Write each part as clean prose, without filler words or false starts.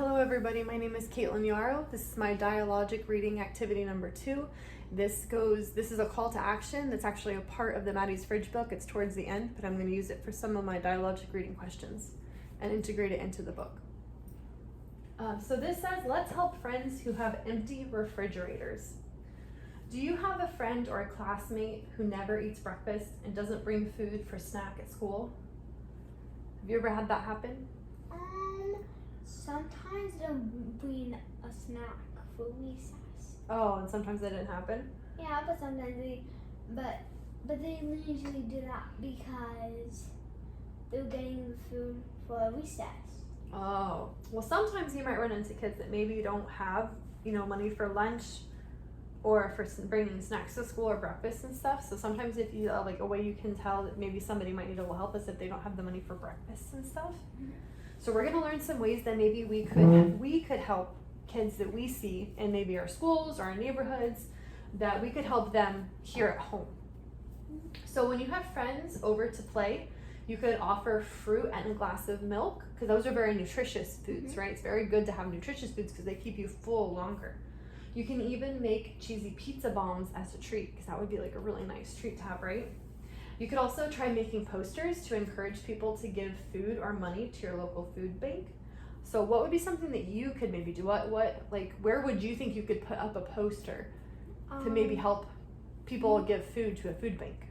Hello everybody, my name is Caitlin Yarrow. This is my Dialogic reading activity number 2. This is a call to action that's actually a part of the Maddie's Fridge book. It's towards the end, but I'm going to use it for some of my Dialogic reading questions and integrate it into the book. So this says, let's help friends who have empty refrigerators. Do you have a friend or a classmate who never eats breakfast and doesn't bring food for snack at school? Have you ever had that happen? Sometimes they'll bring a snack for recess. Oh, and sometimes that didn't happen? Yeah, but sometimes but they usually do that because they're getting food for recess. Oh, well sometimes you might run into kids that maybe don't have, money for lunch or for bringing snacks to school or breakfast and stuff. So sometimes if you, a way you can tell that maybe somebody might need a little help is if they don't have the money for breakfast and stuff. Mm-hmm. So we're going to learn some ways that maybe we could help kids that we see in maybe our schools or our neighborhoods, that we could help them here at home. So when you have friends over to play, you could offer fruit and a glass of milk, because those are very nutritious foods, right? It's very good to have nutritious foods because they keep you full longer. You can even make cheesy pizza bombs as a treat, because that would be like a really nice treat to have, right? You could also try making posters to encourage people to give food or money to your local food bank. So what would be something that you could maybe do? Where would you think you could put up a poster to maybe help people give food to a food bank?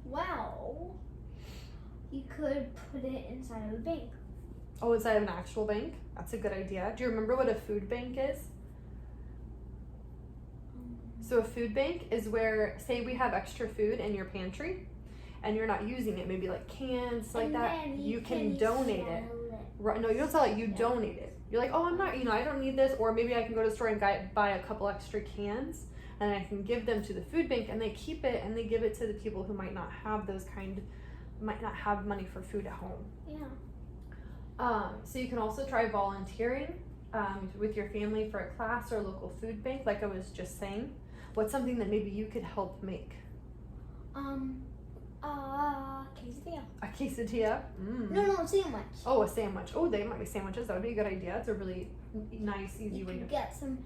Well, you could put it inside of a bank. Oh, inside of an actual bank? That's a good idea. Do you remember what a food bank is? So a food bank is where, say we have extra food in your pantry and you're not using it, maybe like cans, like that, you can donate it. Right? No, you don't sell it, you donate it. You're like, oh, I'm not, I don't need this, or maybe I can go to the store and buy a couple extra cans and I can give them to the food bank, and they keep it and they give it to the people who might not have might not have money for food at home. Yeah. So you can also try volunteering with your family for a class or a local food bank, like I was just saying. What's something that maybe you could help make? Quesadilla. A quesadilla? No, sandwich. Oh, a sandwich. Oh, they might be sandwiches. That would be a good idea. It's a really nice, easy way to get some.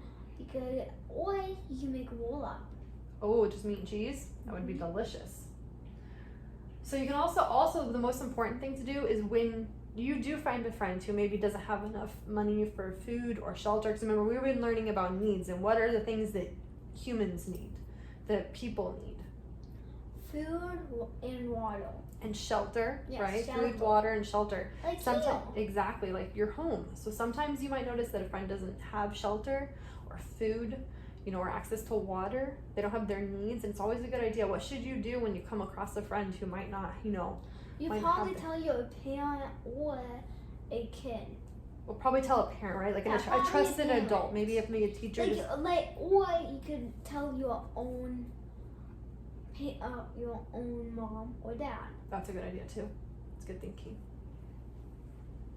Or you can make a roll up. Oh, just meat and cheese? That would be delicious. So you can also the most important thing to do is when you do find a friend who maybe doesn't have enough money for food or shelter. Because remember, we've been learning about needs and what are the things that humans need, that people need. Food and water. And shelter, yes, right? Shelter. Food, water, and shelter. Like Exactly, like your home. So sometimes you might notice that a friend doesn't have shelter or food, or access to water. They don't have their needs, and it's always a good idea. What should you do when you come across a friend who might not, You probably tell your parent or a kid. We'll probably tell a parent, right? Like a trusted adult. Maybe if maybe a teacher. Or you could tell your own mom or dad. That's a good idea too. It's good thinking.